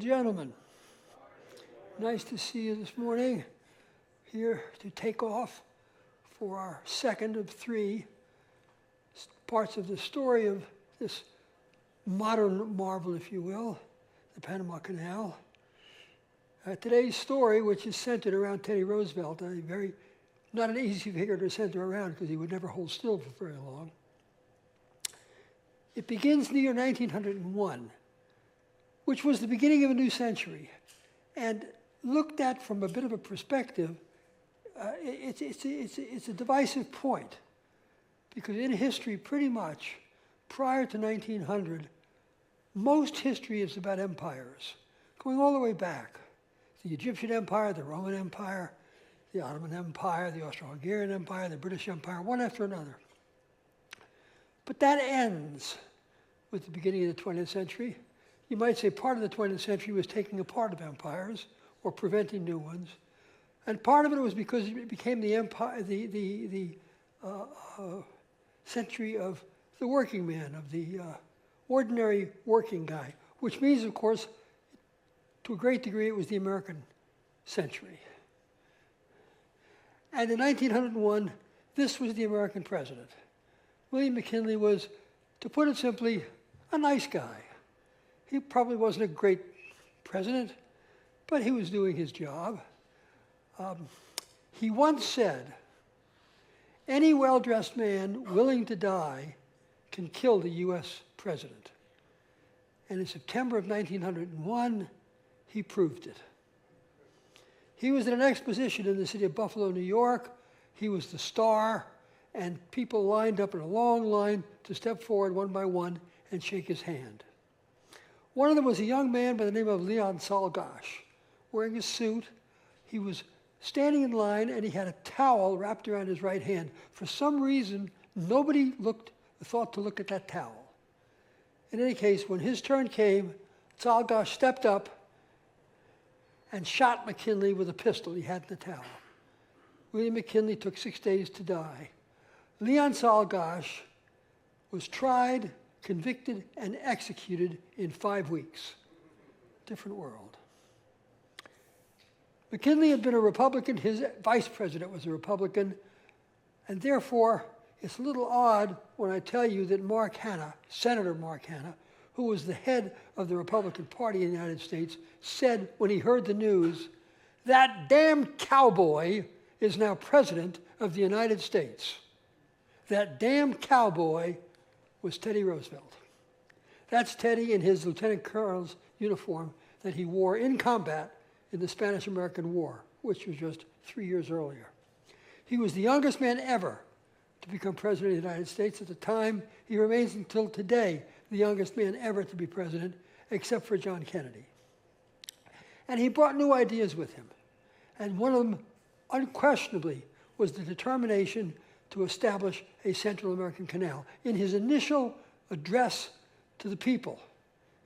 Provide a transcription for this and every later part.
gentlemen, nice to see you this morning, here to take off for our second of three parts of the story of this modern marvel, if you will, the Panama Canal. Today's story, which is centered around Teddy Roosevelt, not an easy figure to center around because he would never hold still for very long. It begins in the year 1901, which was the beginning of a new century. And looked at from a bit of a perspective, it's a divisive point. Because in history, pretty much, prior to 1900, most history is about empires, going all the way back. The Egyptian Empire, the Roman Empire, the Ottoman Empire, the Austro-Hungarian Empire, the British Empire, one after another. But that ends with the beginning of the 20th century. You might say part of the 20th century was taking apart of empires or preventing new ones. And part of it was because it became the empire, the century of the working man, of the ordinary working guy, which means, of course, to a great degree, it was the American century. And in 1901, this was the American president. William McKinley was, to put it simply, a nice guy. He probably wasn't a great president, but he was doing his job. He once said, "Any well-dressed man willing to die can kill the U.S. president." And in September of 1901, he proved it. He was at an exposition in the city of Buffalo, New York. He was the star, and people lined up in a long line to step forward one by one and shake his hand. One of them was a young man by the name of Leon Salgash, wearing a suit. He was standing in line, and he had a towel wrapped around his right hand. For some reason, nobody thought to look at that towel. In any case, when his turn came, Salgash stepped up and shot McKinley with a pistol he had in the towel. William McKinley took 6 days to die. Leon Salgash was tried, convicted, and executed in 5 weeks. Different world. McKinley had been a Republican. His vice president was a Republican. And therefore, it's a little odd when I tell you that Mark Hanna, Senator Mark Hanna, who was the head of the Republican Party in the United States, said when he heard the news, "That damn cowboy is now president of the United States." That damn cowboy was Teddy Roosevelt. That's Teddy in his lieutenant colonel's uniform that he wore in combat in the Spanish-American War, which was just 3 years earlier. He was the youngest man ever to become president of the United States. At the time, he remains until today the youngest man ever to be president, except for John Kennedy. And he brought new ideas with him. And one of them, unquestionably, was the determination to establish a Central American canal. In his initial address to the people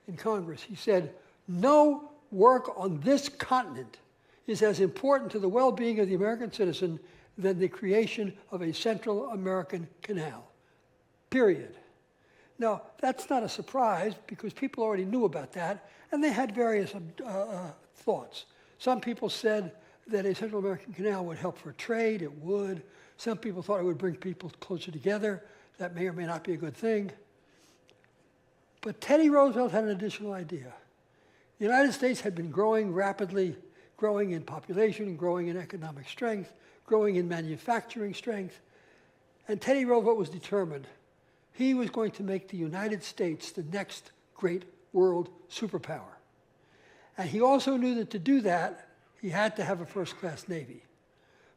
in Congress, he said, "No work on this continent is as important to the well-being of the American citizen than the creation of a Central American canal, period." Now, that's not a surprise because people already knew about that, and they had various thoughts. Some people said that a Central American canal would help for trade. It would. Some people thought it would bring people closer together. That may or may not be a good thing. But Teddy Roosevelt had an additional idea. The United States had been growing rapidly, growing in population, growing in economic strength, growing in manufacturing strength. And Teddy Roosevelt was determined he was going to make the United States the next great world superpower. And he also knew that to do that, he had to have a first-class Navy.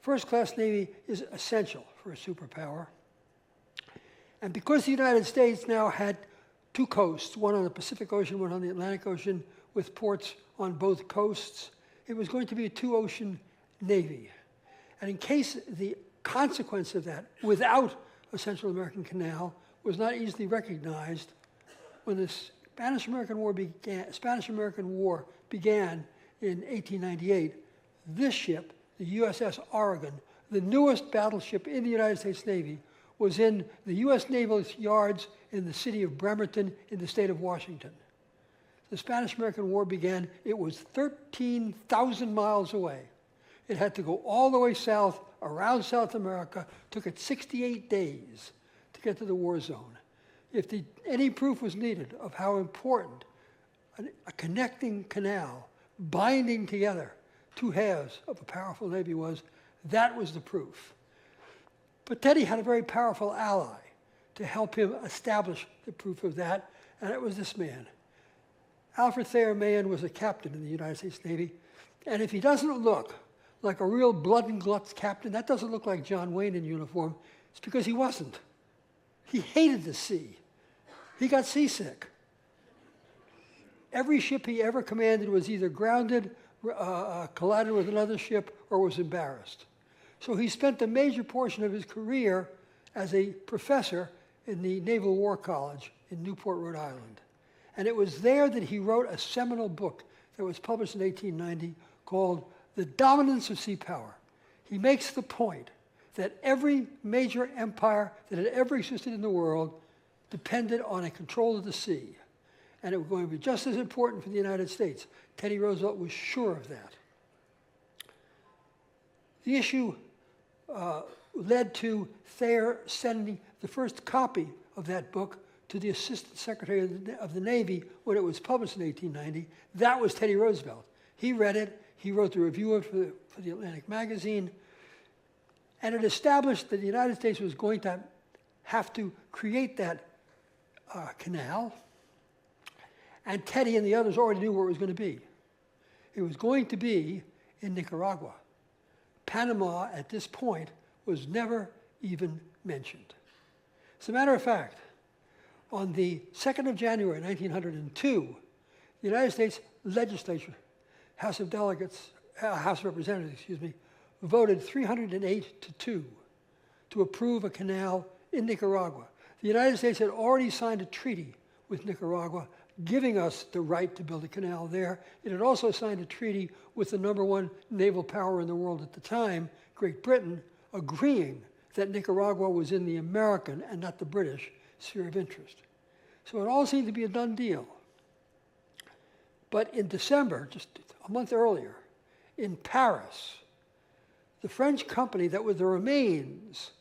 First-class Navy is essential for a superpower. And because the United States now had two coasts, one on the Pacific Ocean, one on the Atlantic Ocean, with ports on both coasts, it was going to be a two-ocean Navy. And in case the consequence of that, without a Central American canal, was not easily recognized, when the Spanish-American War began in 1898, this ship, the USS Oregon, the newest battleship in the United States Navy, was in the U.S. Naval Yards in the city of Bremerton in the state of Washington. the Spanish-American War began, it was 13,000 miles away. It had to go all the way south, around South America. Took it 68 days to get to the war zone. If any proof was needed of how important a connecting canal, binding together two halves of a powerful navy was, that was the proof. But Teddy had a very powerful ally to help him establish the proof of that, and it was this man. Alfred Thayer Mahan was a captain in the United States Navy, and if he doesn't look like a real blood and guts captain, that doesn't look like John Wayne in uniform, it's because he wasn't. He hated the sea. He got seasick. Every ship he ever commanded was either grounded, collided with another ship, or was embarrassed. So he spent a major portion of his career as a professor in the Naval War College in Newport, Rhode Island. And it was there that he wrote a seminal book that was published in 1890 called The Dominance of Sea Power. He makes the point that every major empire that had ever existed in the world depended on a control of the sea. And it was going to be just as important for the United States. Teddy Roosevelt was sure of that. The issue led to Thayer sending the first copy of that book to the Assistant Secretary of the Navy when it was published in 1890. That was Teddy Roosevelt. He read it. He wrote the review of it for the Atlantic magazine. And it established that the United States was going to have to create that canal. And Teddy and the others already knew where it was going to be. It was going to be in Nicaragua. Panama, at this point, was never even mentioned. As a matter of fact, on the 2nd of January, 1902, the United States legislature, House of Representatives, voted 308-2 to approve a canal in Nicaragua. The United States had already signed a treaty with Nicaragua giving us the right to build a canal there. It had also signed a treaty with the #1 naval power in the world at the time, Great Britain, agreeing that Nicaragua was in the American and not the British sphere of interest. So it all seemed to be a done deal. But in December, just a month earlier, in Paris, the French company that was the remains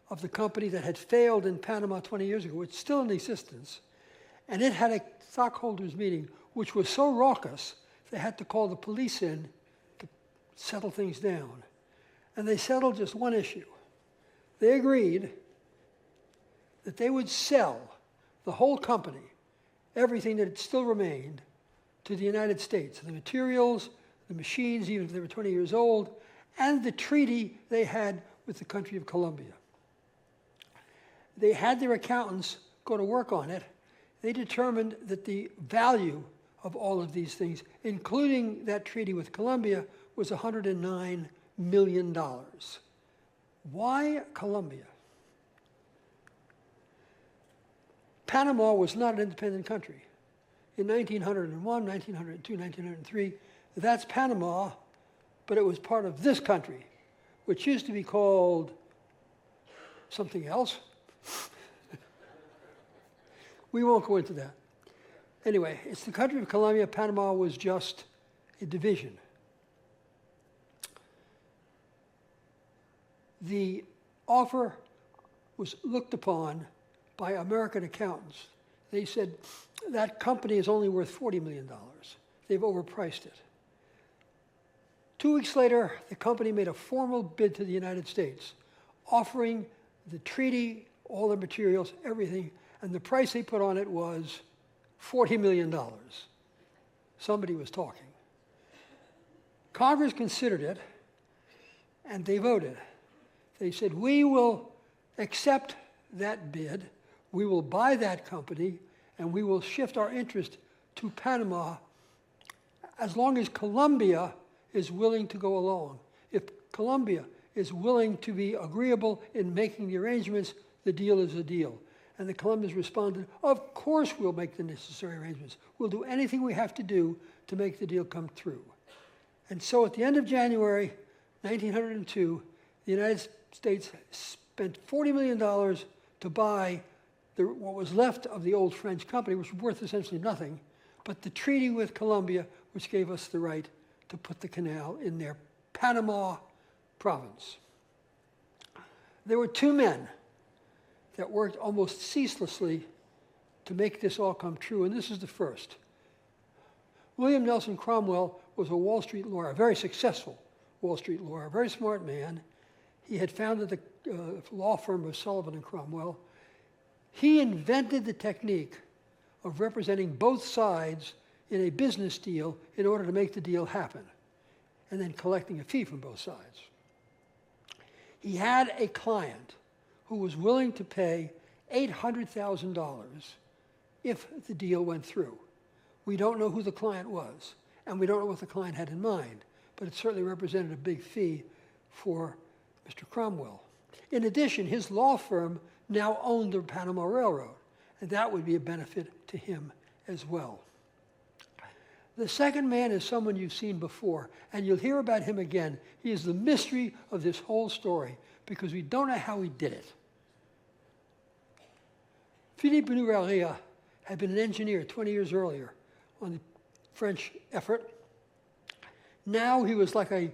of the company that had failed in Panama 20 years ago, it's still in existence, and it had a stockholders meeting which was so raucous they had to call the police in to settle things down. And they settled just one issue. They agreed that they would sell the whole company, everything that still remained, to the United States, the materials, the machines, even if they were 20 years old, and the treaty they had with the country of Colombia. They had their accountants go to work on it. They determined that the value of all of these things, including that treaty with Colombia, was $109 million. Why Colombia? Panama was not an independent country. In 1901, 1902, 1903, that's Panama, but it was part of this country, which used to be called something else. We won't go into that. Anyway, it's the country of Colombia. Panama was just a division. The offer was looked upon by American accountants. They said, that company is only worth $40 million. They've overpriced it. 2 weeks later, the company made a formal bid to the United States, offering the treaty, all the materials, everything, and the price they put on it was $40 million. Somebody was talking. Congress considered it, and they voted. They said, we will accept that bid, we will buy that company, and we will shift our interest to Panama as long as Colombia is willing to go along. If Colombia is willing to be agreeable in making the arrangements, the deal is a deal. And the Colombians responded, of course we'll make the necessary arrangements. We'll do anything we have to do to make the deal come through. And so at the end of January 1902, the United States spent $40 million to buy what was left of the old French company, which was worth essentially nothing, but the treaty with Colombia, which gave us the right to put the canal in their Panama province. There were two men that worked almost ceaselessly to make this all come true, and this is the first. William Nelson Cromwell was a Wall Street lawyer, a very successful Wall Street lawyer, a very smart man. He had founded the law firm of Sullivan and Cromwell. He invented the technique of representing both sides in a business deal in order to make the deal happen, and then collecting a fee from both sides. He had a client who was willing to pay $800,000 if the deal went through. We don't know who the client was, and we don't know what the client had in mind, but it certainly represented a big fee for Mr. Cromwell. In addition, his law firm now owned the Panama Railroad, and that would be a benefit to him as well. The second man is someone you've seen before, and you'll hear about him again. He is the mystery of this whole story, because we don't know how he did it. Philippe Nourreria had been an engineer 20 years earlier on the French effort. Now he was like a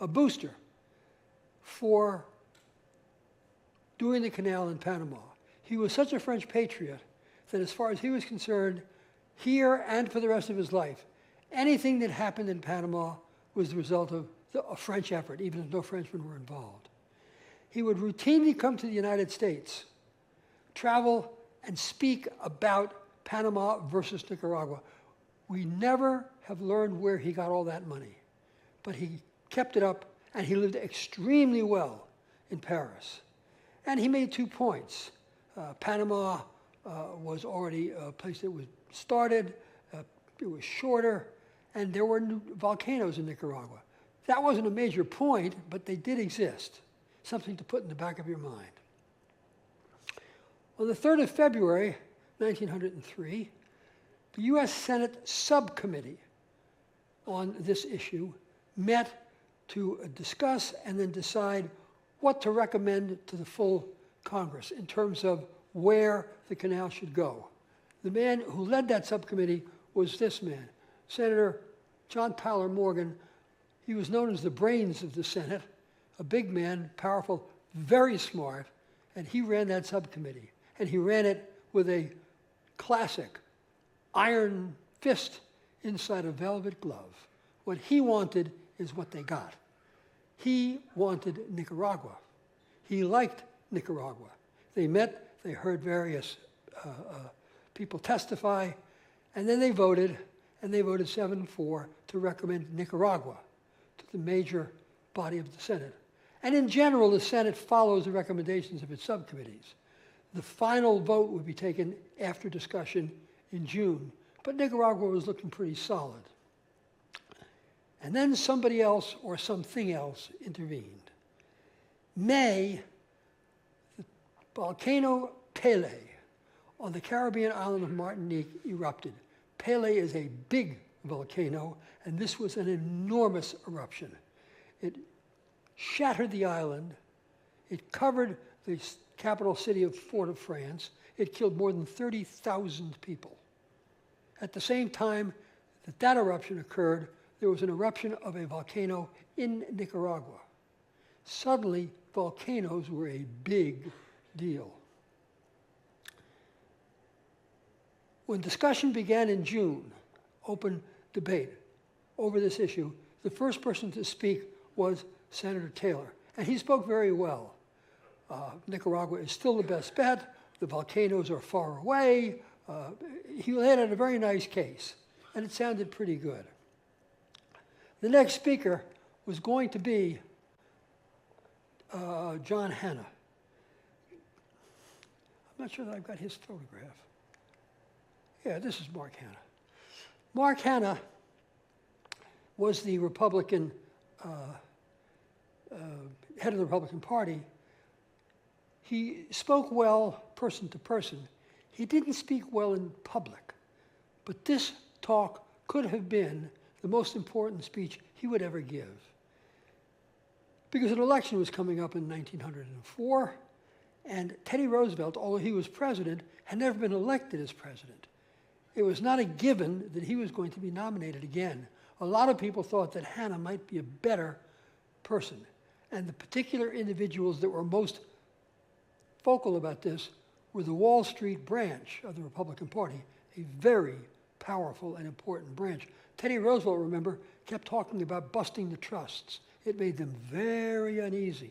booster for doing the canal in Panama. He was such a French patriot that as far as he was concerned, here and for the rest of his life, anything that happened in Panama was the result of a French effort, even if no Frenchmen were involved. He would routinely come to the United States, travel and speak about Panama versus Nicaragua. We never have learned where he got all that money, but he kept it up, and he lived extremely well in Paris. And he made 2 points. Panama was already a place that was started, it was shorter, and there were volcanoes in Nicaragua. That wasn't a major point, but they did exist, something to put in the back of your mind. On the 3rd of February, 1903, the U.S. Senate subcommittee on this issue met to discuss and then decide what to recommend to the full Congress in terms of where the canal should go. The man who led that subcommittee was this man, Senator John Tyler Morgan. He was known as the brains of the Senate, a big man, powerful, very smart, and he ran that subcommittee. And he ran it with a classic iron fist inside a velvet glove. What he wanted is what they got. He wanted Nicaragua. He liked Nicaragua. They met, they heard various people testify, and then they voted, and they voted 7-4 to recommend Nicaragua to the major body of the Senate. And in general, the Senate follows the recommendations of its subcommittees. The final vote would be taken after discussion in June, but Nicaragua was looking pretty solid. And then somebody else or something else intervened. May, the volcano Pele on the Caribbean island of Martinique erupted. Pele is a big volcano, and this was an enormous eruption. It shattered the island. It covered the capital city of Port-au-France. It killed more than 30,000 people. At the same time that that eruption occurred, there was an eruption of a volcano in Nicaragua. Suddenly, volcanoes were a big deal. When discussion began in June, open debate over this issue, the first person to speak was Senator Taylor, and he spoke very well. Nicaragua is still the best bet. The volcanoes are far away. He laid out a very nice case, and it sounded pretty good. The next speaker was going to be John Hanna. I'm not sure that I've got his photograph. Yeah, this is Mark Hanna. Mark Hanna was the Republican head of the Republican Party. He spoke well person to person. He didn't speak well in public, but this talk could have been the most important speech he would ever give. Because an election was coming up in 1904, And Teddy Roosevelt, although he was president, had never been elected as president. It was not a given that he was going to be nominated again. A lot of people thought that Hanna might be a better person. And the particular individuals that were most vocal about this were the Wall Street branch of the Republican Party, a very powerful and important branch. Teddy Roosevelt, remember, kept talking about busting the trusts. It made them very uneasy.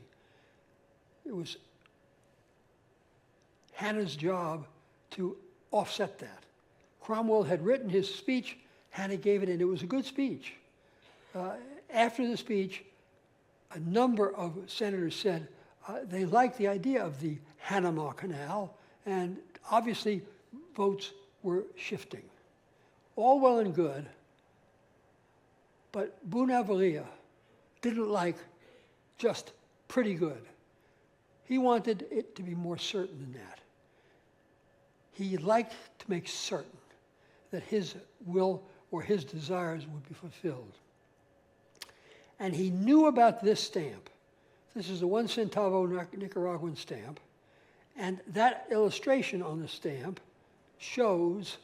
It was Hanna's job to offset that. Cromwell had written his speech, Hanna gave it, and it was a good speech. After the speech, a number of senators said they liked the idea of the Panama Canal, and obviously votes were shifting. All well and good, but Bonaventure didn't like just pretty good. He wanted it to be more certain than that. He liked to make certain that his will or his desires would be fulfilled. And he knew about this stamp. This is a 1 centavo Nicaraguan stamp. And that illustration on the stamp shows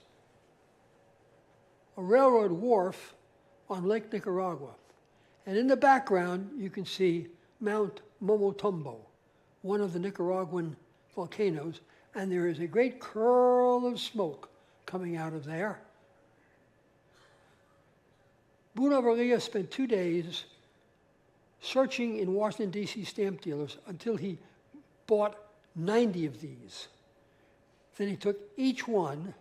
a railroad wharf on Lake Nicaragua. And in the background, you can see Mount Momotombo, one of the Nicaraguan volcanoes, and there is a great curl of smoke coming out of there. Bonaventure spent 2 days searching in Washington, D.C. stamp dealers until he bought 90 of these. Then he took each one,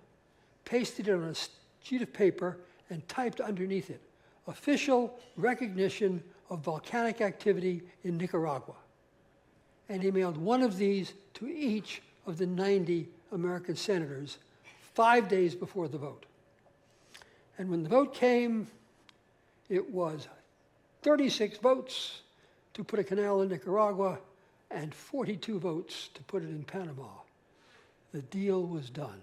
pasted it on a sheet of paper, and typed underneath it, "Official recognition of volcanic activity in Nicaragua." And he mailed one of these to each of the 90 American senators 5 days before the vote. And when the vote came, it was 36 votes to put a canal in Nicaragua and 42 votes to put it in Panama. The deal was done.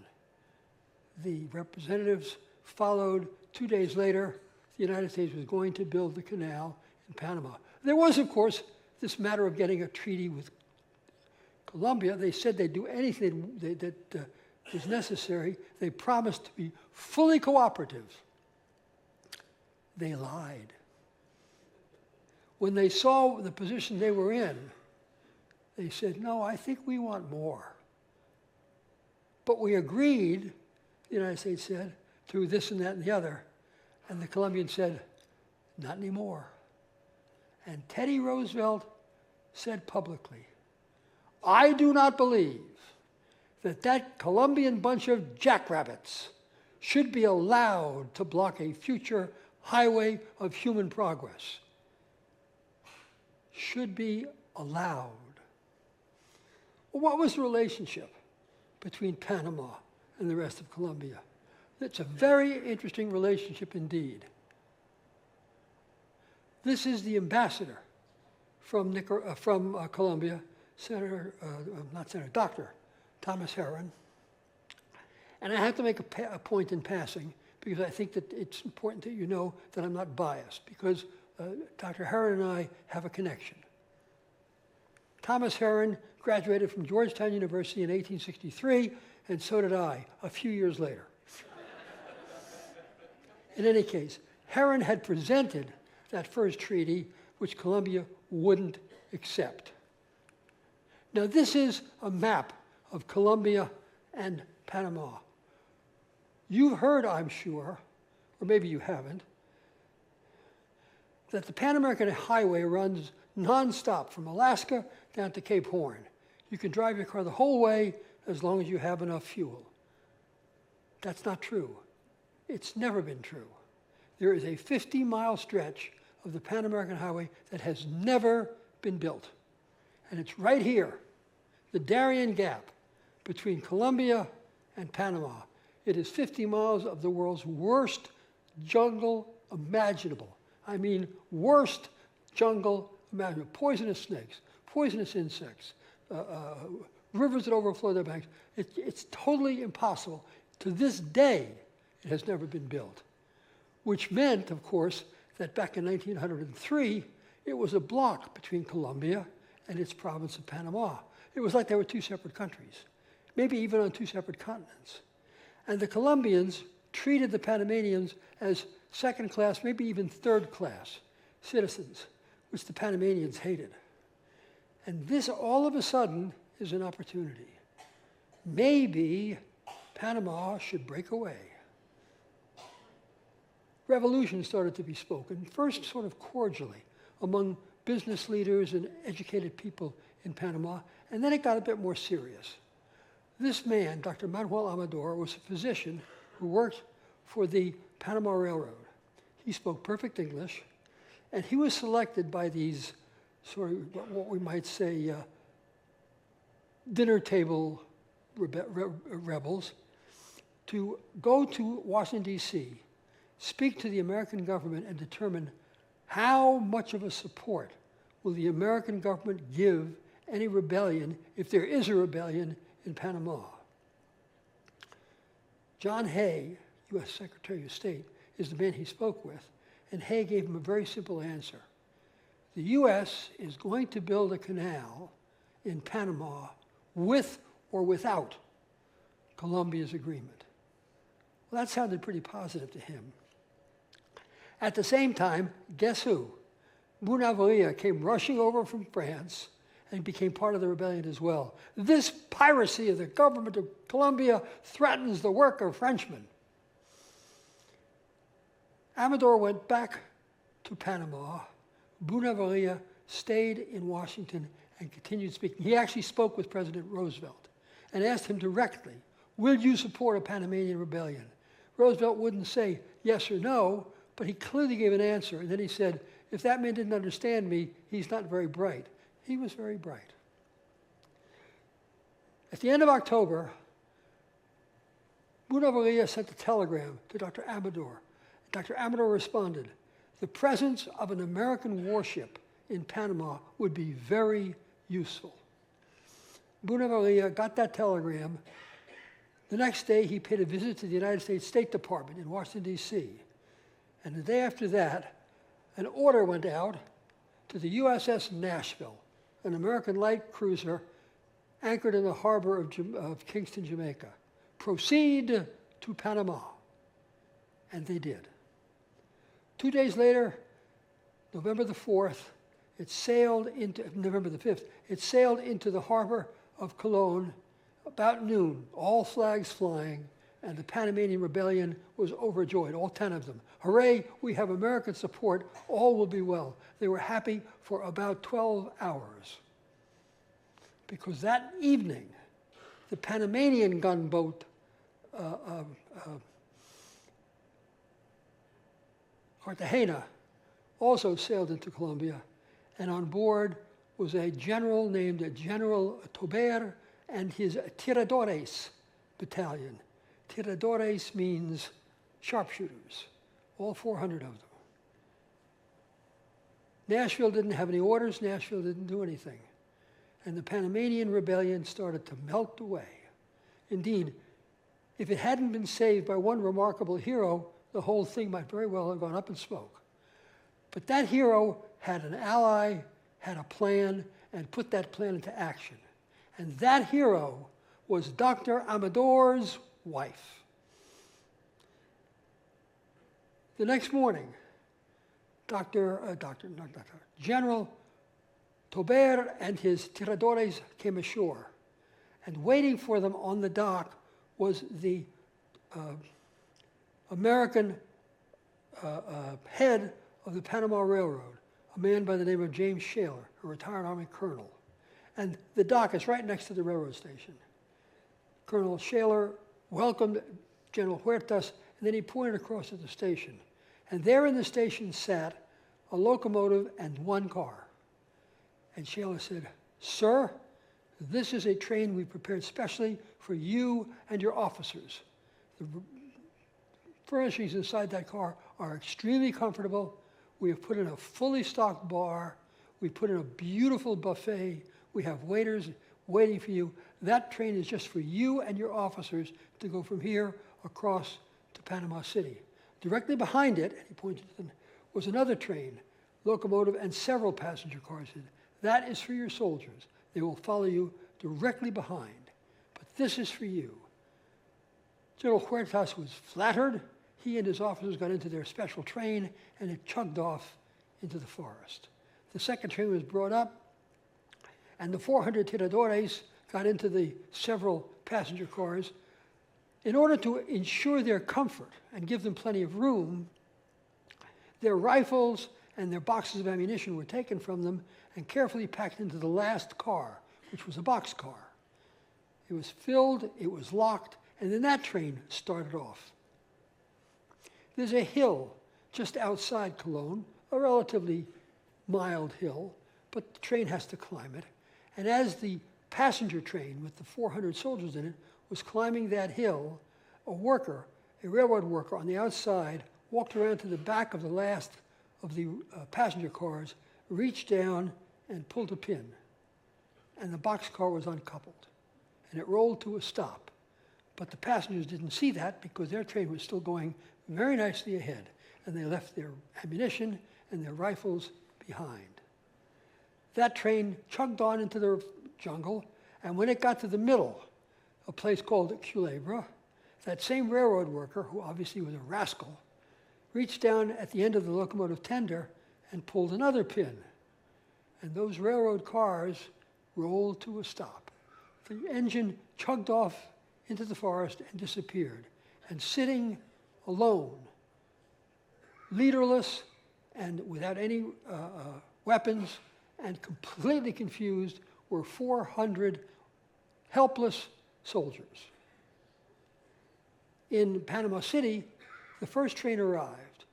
The representatives followed. 2 days later, the United States was going to build the canal in Panama. There was, of course, this matter of getting a treaty with Colombia. They said they'd do anything that was necessary. They promised to be fully cooperative. They lied. When they saw the position they were in, they said, "No, I think we want more." But we agreed, the United States said, to this and that and the other. And the Colombians said, "Not anymore." And Teddy Roosevelt said publicly, "I do not believe that that Colombian bunch of jackrabbits should be allowed to block a future highway of human progress." Should be allowed. Well, what was the relationship between Panama and the rest of Colombia? It's a very interesting relationship indeed. This is the ambassador from Colombia, Dr. Thomas Heron. And I have to make a point in passing because I think that it's important that you know that I'm not biased because Dr. Heron and I have a connection. Thomas Heron graduated from Georgetown University in 1863, and so did I, a few years later. In any case, Heron had presented that first treaty, which Colombia wouldn't accept. Now, this is a map of Colombia and Panama. You've heard, I'm sure, or maybe you haven't, that the Pan American Highway runs nonstop from Alaska down to Cape Horn. You can drive your car the whole way as long as you have enough fuel. That's not true. It's never been true. There is a 50-mile stretch of the Pan American Highway that has never been built. And it's right here, the Darien Gap between Colombia and Panama. It is 50 miles of the world's worst jungle imaginable. I mean, worst jungle imaginable. Poisonous snakes, poisonous insects, rivers that overflow their banks. It's totally impossible. To this day, it has never been built, which meant, of course, that back in 1903, it was a block between Colombia and its province of Panama. It was like they were two separate countries, maybe even on two separate continents. And the Colombians treated the Panamanians as second class, maybe even third class citizens, which the Panamanians hated. And this all of a sudden is an opportunity. Maybe Panama should break away. Revolution started to be spoken, first sort of cordially among business leaders and educated people in Panama, and then it got a bit more serious. This man, Dr. Manuel Amador, was a physician who worked for the Panama Railroad. He spoke perfect English, and he was selected by these sort of what we might say dinner table rebels to go to Washington, D.C., speak to the American government and determine how much of a support will the American government give any rebellion, if there is a rebellion, in Panama. John Hay, U.S. Secretary of State, is the man he spoke with, and Hay gave him a very simple answer. The U.S. is going to build a canal in Panama with or without Colombia's agreement. Well, that sounded pretty positive to him. At the same time, guess who? Bonaventure came rushing over from France and became part of the rebellion as well. This piracy of the government of Colombia threatens the work of Frenchmen. Amador went back to Panama. Bonaventure stayed in Washington and continued speaking. He actually spoke with President Roosevelt and asked him directly, will you support a Panamanian rebellion? Roosevelt wouldn't say yes or no, but he clearly gave an answer. And then he said, if that man didn't understand me, he's not very bright. He was very bright. At the end of October, Bonaventure sent a telegram to Dr. Amador. Dr. Amador responded, the presence of an American warship in Panama would be very useful. Bonaventure got that telegram. The next day, he paid a visit to the United States State Department in Washington, D.C. And the day after that, an order went out to the USS Nashville, an American light cruiser anchored in the harbor of Kingston, Jamaica. Proceed to Panama. And they did. 2 days later, November the 4th, November the 5th, it sailed into the harbor of Colon about noon, all flags flying, and the Panamanian rebellion was overjoyed, all 10 of them. Hooray, we have American support, all will be well. They were happy for about 12 hours. Because that evening, the Panamanian gunboat Cartagena also sailed into Colombia, and on board was a general named General Tober and his Tiradores battalion. Tiradores means sharpshooters, all 400 of them. Nashville didn't have any orders, Nashville didn't do anything. And the Panamanian rebellion started to melt away. Indeed, if it hadn't been saved by one remarkable hero, the whole thing might very well have gone up in smoke. But that hero had an ally, had a plan, and put that plan into action. And that hero was Dr. Amador's wife. The next morning, General Tober and his tiradores came ashore, and waiting for them on the dock was the American head of the Panama Railroad, a man by the name of James Shaler, a retired Army colonel. And the dock is right next to the railroad station. Colonel Shaler welcomed General Huertas, and then he pointed across at the station. And there in the station sat a locomotive and one car. And Shaler said, "Sir, this is a train we prepared specially for you and your officers. The furnishings inside that car are extremely comfortable. We have put in a fully stocked bar. We put in a beautiful buffet. We have waiters waiting for you. That train is just for you and your officers to go from here across to Panama City." Directly behind it, and he pointed to them, was another train, locomotive, and several passenger cars. That is for your soldiers. They will follow you directly behind. But this is for you. General Huertas was flattered. He and his officers got into their special train, and it chugged off into the forest. The second train was brought up, and the 400 tiradores got into the several passenger cars. In order to ensure their comfort and give them plenty of room, their rifles and their boxes of ammunition were taken from them and carefully packed into the last car, which was a boxcar. It was filled, it was locked, and then that train started off. There's a hill just outside Cologne, a relatively mild hill, but the train has to climb it. And as the passenger train with the 400 soldiers in it was climbing that hill, a railroad worker on the outside, walked around to the back of the last of the passenger cars, reached down and pulled a pin. And the boxcar was uncoupled. And it rolled to a stop. But the passengers didn't see that because their train was still going very nicely ahead. And they left their ammunition and their rifles behind. That train chugged on into the jungle, and when it got to the middle, a place called Culebra, that same railroad worker, who obviously was a rascal, reached down at the end of the locomotive tender and pulled another pin. And those railroad cars rolled to a stop. The engine chugged off into the forest and disappeared. And sitting alone, leaderless and without any weapons and completely confused, were 400 helpless soldiers. In Panama City, the first train arrived.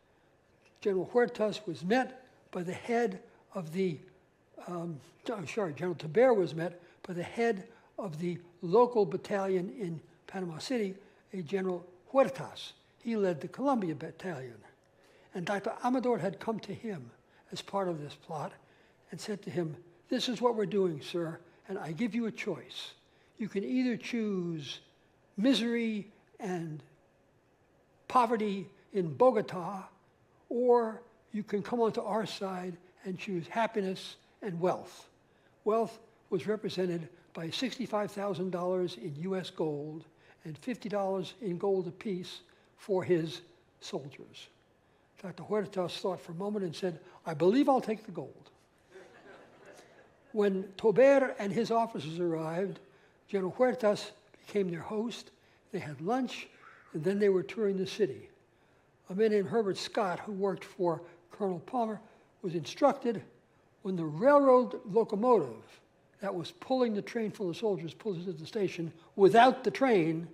General Huertas was met by the head of the, General Taber was met by the head of the local battalion in Panama City, a General Huertas. He led the Colombia battalion. And Dr. Amador had come to him as part of this plot and said to him, "This is what we're doing, sir, and I give you a choice. You can either choose misery and poverty in Bogota, or you can come onto our side and choose happiness and wealth." Wealth was represented by $65,000 in US gold and $50 in gold apiece for his soldiers. Dr. Huertas thought for a moment and said, "I believe I'll take the gold." When Tober and his officers arrived, General Huertas became their host. They had lunch, and then they were touring the city. A man named Herbert Scott, who worked for Colonel Palmer, was instructed when the railroad locomotive that was pulling the train full of soldiers pulled into the station without the train,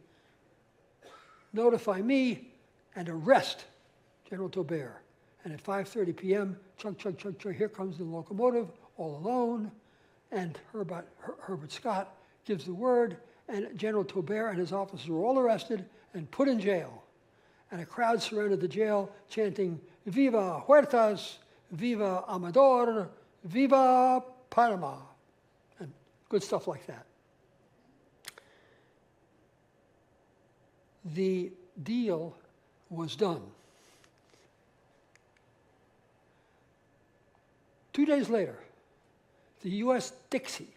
notify me and arrest General Tober. And at 5:30 p.m., chug, chug, chug, chug, here comes the locomotive, all alone, and Herbert Scott gives the word, and General Tober and his officers were all arrested and put in jail. And a crowd surrounded the jail, chanting, "Viva Huertas, Viva Amador, Viva Panama," and good stuff like that. The deal was done. 2 days later, the U.S. Dixie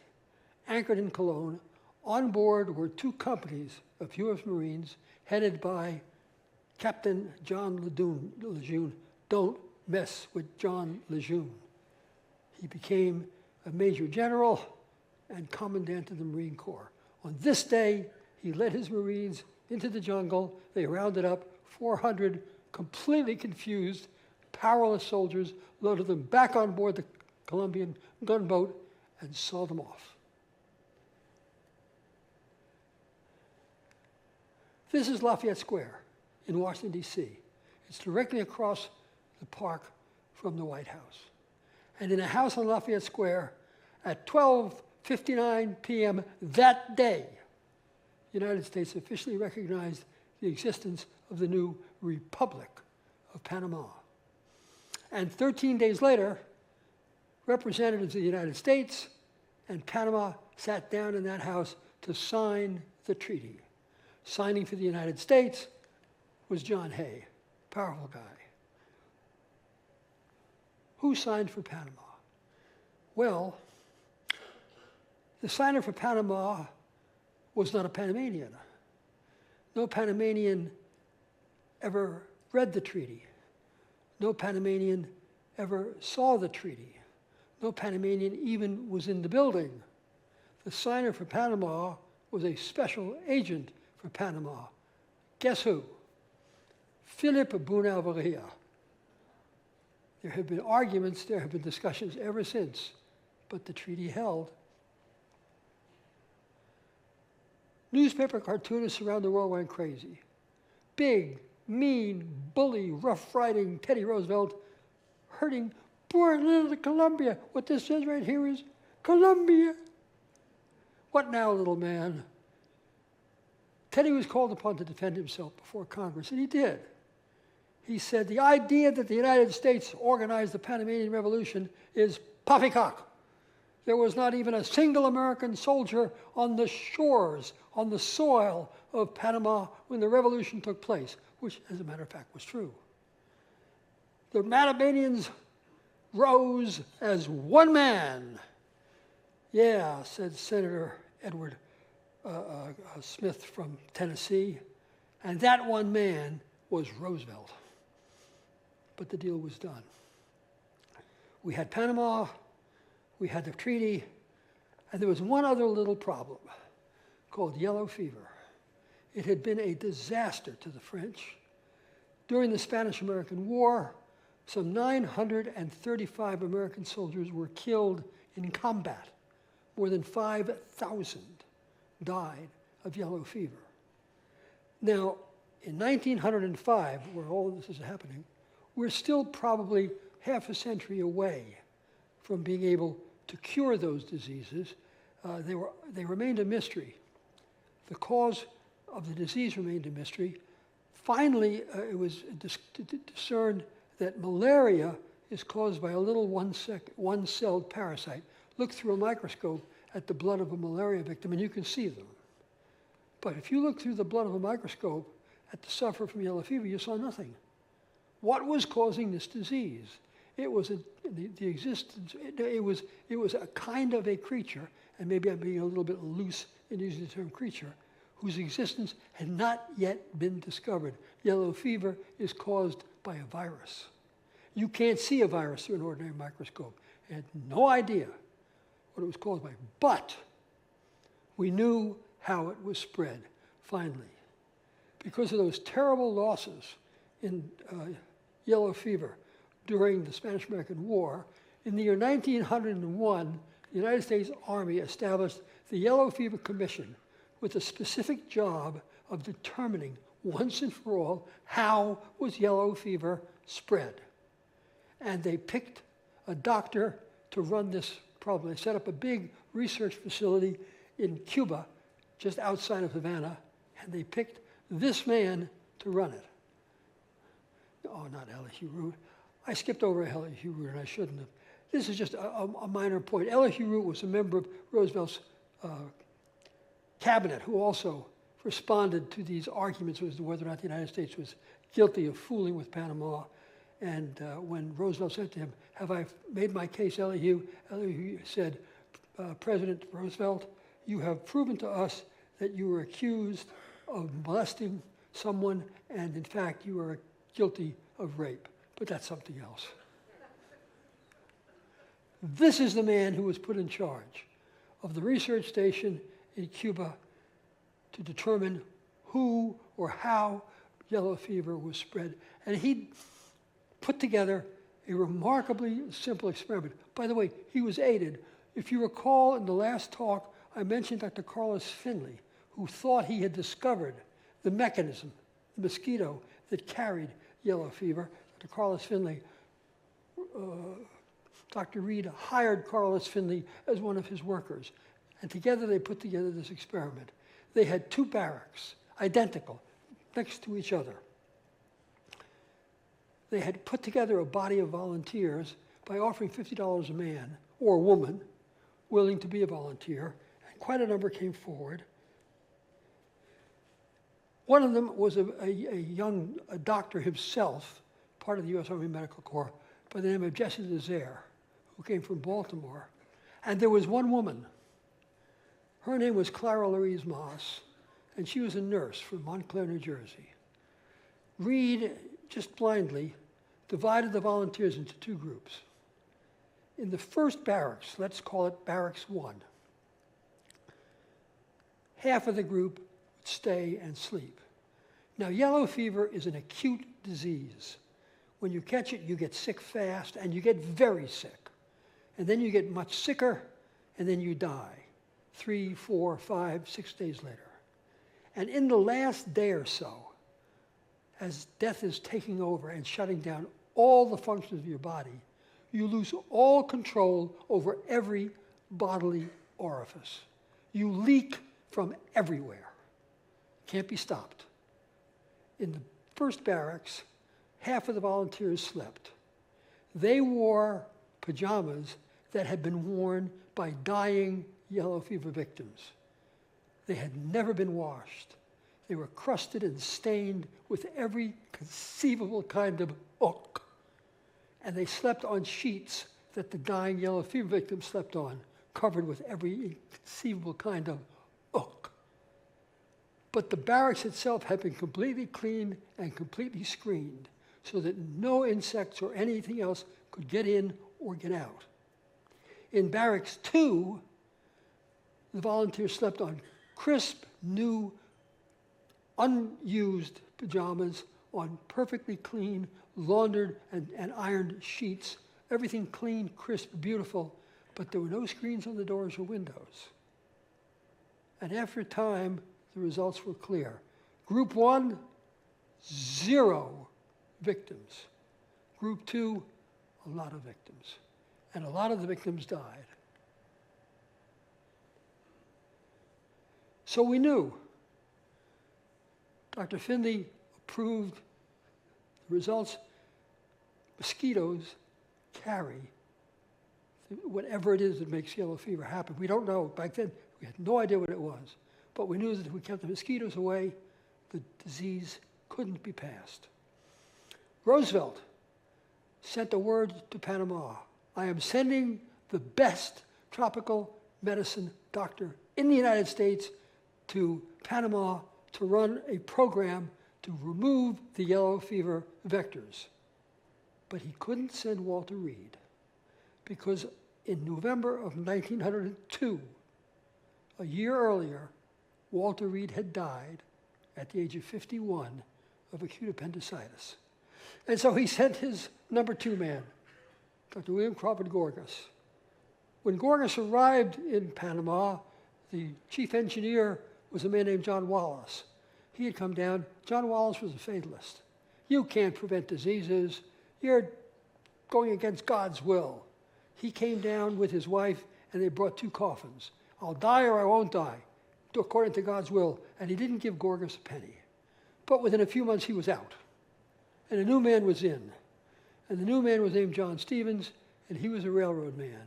anchored in Cologne. On board were 2 companies of U.S. Marines headed by Captain John Lejeune. Don't mess with John Lejeune. He became a major general and commandant of the Marine Corps. On this day, he led his Marines into the jungle. They rounded up 400 completely confused, powerless soldiers, loaded them back on board the Colombian gunboat, and saw them off. This is Lafayette Square in Washington, D.C. It's directly across the park from the White House. And in a house on Lafayette Square at 12:59 p.m. that day, the United States officially recognized the existence of the new Republic of Panama. And 13 days later, representatives of the United States and Panama sat down in that house to sign the treaty. Signing for the United States was John Hay, powerful guy. Who signed for Panama? Well, The signer for Panama was not a Panamanian. No Panamanian ever read the treaty. No Panamanian ever saw the treaty. No Panamanian even was in the building. The signer for Panama was a special agent for Panama. Guess who? Philip Bonaventure. There have been arguments, there have been discussions ever since, but the treaty held. Newspaper cartoonists around the world went crazy. Big, mean, bully, rough-riding Teddy Roosevelt hurting poor little Colombia. What this says right here is, Colombia. What now, little man? Teddy was called upon to defend himself before Congress, and he did. He said, the idea that the United States organized the Panamanian Revolution is poppycock. There was not even a single American soldier on the shores, on the soil of Panama when the revolution took place, which, as a matter of fact, was true. The Panamanians rose as one man. Yeah, said Senator Edward Smith from Tennessee, and that one man was Roosevelt. But the deal was done. We had Panama, we had the treaty, and there was one other little problem called yellow fever. It had been a disaster to the French. During the Spanish-American War, some 935 American soldiers were killed in combat. More than 5,000 died of yellow fever. Now, in 1905, where all of this is happening, we're still probably half a century away from being able to cure those diseases. They remained a mystery. The cause of the disease remained a mystery. Finally, it was discerned that malaria is caused by a little one-celled parasite. Look through a microscope at the blood of a malaria victim and you can see them. But if you look through the blood of a microscope at the sufferer from yellow fever, you saw nothing. What was causing this disease? It was it was a kind of a creature, and maybe I'm being a little bit loose in using the term creature, whose existence had not yet been discovered. Yellow fever is caused by a virus. You can't see a virus through an ordinary microscope. I had no idea what it was caused by, but we knew how it was spread, finally. Because of those terrible losses in yellow fever during the Spanish-American War, in the year 1901, the United States Army established the Yellow Fever Commission with the specific job of determining once and for all how was yellow fever spread. And they picked a doctor to run this problem. They set up a big research facility in Cuba, just outside of Havana, and they picked this man to run it. Oh, not Elihu Root. I skipped over Elihu Root, and I shouldn't have. This is just a minor point. Elihu Root was a member of Roosevelt's cabinet who also responded to these arguments as to whether or not the United States was guilty of fooling with Panama. And when Roosevelt said to him, "Have I made my case, Elihu?" Elihu said, "President Roosevelt, you have proven to us that you were accused of molesting someone, and in fact, you are guilty of rape. But that's something else." This is the man who was put in charge of the research station in Cuba to determine who or how yellow fever was spread. And he put together a remarkably simple experiment. By the way, he was aided. If you recall in the last talk, I mentioned Dr. Carlos Finley, who thought he had discovered the mechanism, the mosquito that carried yellow fever. Dr. Carlos Finley, Dr. Reed hired Carlos Finley as one of his workers. And together they put together this experiment. They had two barracks, identical, next to each other. They had put together a body of volunteers by offering $50 a man or woman willing to be a volunteer, and quite a number came forward. One of them was a doctor himself, part of the U.S. Army Medical Corps, by the name of Jesse Lazaire, who came from Baltimore. And there was one woman Her name was Clara Louise Moss, and she was a nurse from Montclair, New Jersey. Reed, just blindly, divided the volunteers into two groups. In the first barracks, let's call it Barracks 1, half of the group would stay and sleep. Now, yellow fever is an acute disease. When you catch it, you get sick fast, and you get very sick. And then you get much sicker, and then you die 3, 4, 5, 6 days later. And in the last day or so, as death is taking over and shutting down all the functions of your body, you lose all control over every bodily orifice. You leak from everywhere. Can't be stopped. In the first barracks, half of the volunteers slept. They wore pajamas that had been worn by dying yellow fever victims. They had never been washed. They were crusted and stained with every conceivable kind of ook. And they slept on sheets that the dying yellow fever victims slept on, covered with every conceivable kind of ook. But the barracks itself had been completely cleaned and completely screened so that no insects or anything else could get in or get out. In Barracks 2, the volunteers slept on crisp, new, unused pajamas on perfectly clean, laundered and ironed sheets. Everything clean, crisp, beautiful, but there were no screens on the doors or windows. And after a time, the results were clear. Group 1, 0 victims. Group 2, a lot of victims. And a lot of the victims died. So we knew. Dr. Finley approved the results. Mosquitoes carry whatever it is that makes yellow fever happen. We don't know. Back then, we had no idea what it was. But we knew that if we kept the mosquitoes away, the disease couldn't be passed. Roosevelt sent a word to Panama. I am sending the best tropical medicine doctor in the United States to Panama to run a program to remove the yellow fever vectors. But he couldn't send Walter Reed because in November of 1902, a year earlier, Walter Reed had died at the age of 51 of acute appendicitis. And so he sent his number 2 man, Dr. William Crawford Gorgas. When Gorgas arrived in Panama, the chief engineer was a man named John Wallace. He had come down. John Wallace was a fatalist. You can't prevent diseases. You're going against God's will. He came down with his wife, and they brought 2 coffins. I'll die or I won't die, according to God's will. And he didn't give Gorgas a penny. But within a few months, he was out. And a new man was in. And the new man was named John Stevens, and he was a railroad man.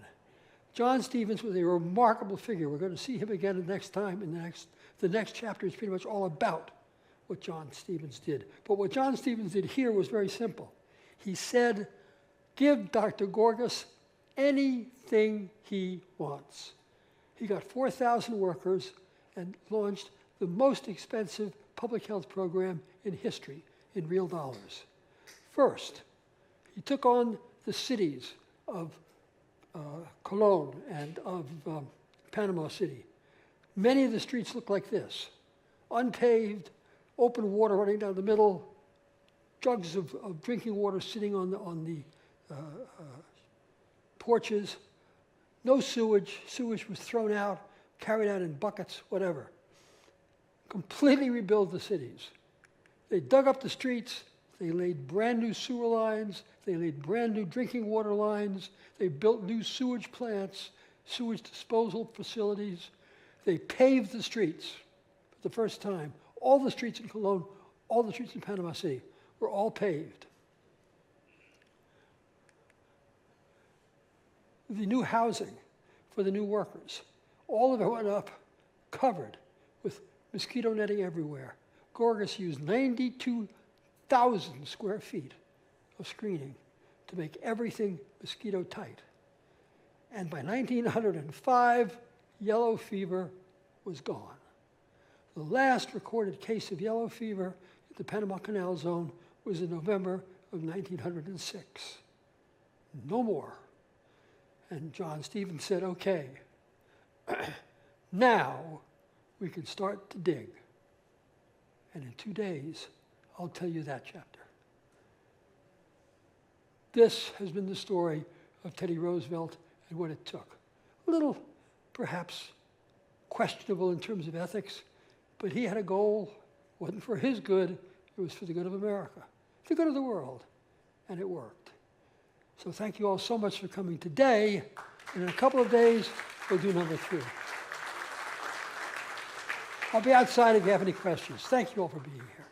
John Stevens was a remarkable figure. We're going to see him again the next time. The next chapter is pretty much all about what John Stevens did. But what John Stevens did here was very simple. He said, give Dr. Gorgas anything he wants. He got 4,000 workers and launched the most expensive public health program in history in real dollars. First, he took on the cities of Colón and of Panama City. Many of the streets look like this: unpaved, open water running down the middle, jugs of drinking water sitting on the porches, no sewage. Sewage was thrown out, carried out in buckets, whatever. Completely rebuild the cities. They dug up the streets. They laid brand new sewer lines. They laid brand new drinking water lines. They built new sewage plants, sewage disposal facilities. They paved the streets for the first time. All the streets in Colón, all the streets in Panama City were all paved. The new housing for the new workers, all of it went up, covered with mosquito netting everywhere. Gorgas used 92,000 square feet of screening to make everything mosquito tight. And by 1905, yellow fever was gone. The last recorded case of yellow fever at the Panama Canal zone was in November of 1906. No more. And John Stevens said, okay, now we can start to dig. And in 2 days, I'll tell you that chapter. This has been the story of Teddy Roosevelt and what it took. A little, perhaps, questionable in terms of ethics, but he had a goal. It wasn't for his good, it was for the good of America, the good of the world, and it worked. So thank you all so much for coming today, and in a couple of days, we'll do number 3. I'll be outside if you have any questions. Thank you all for being here.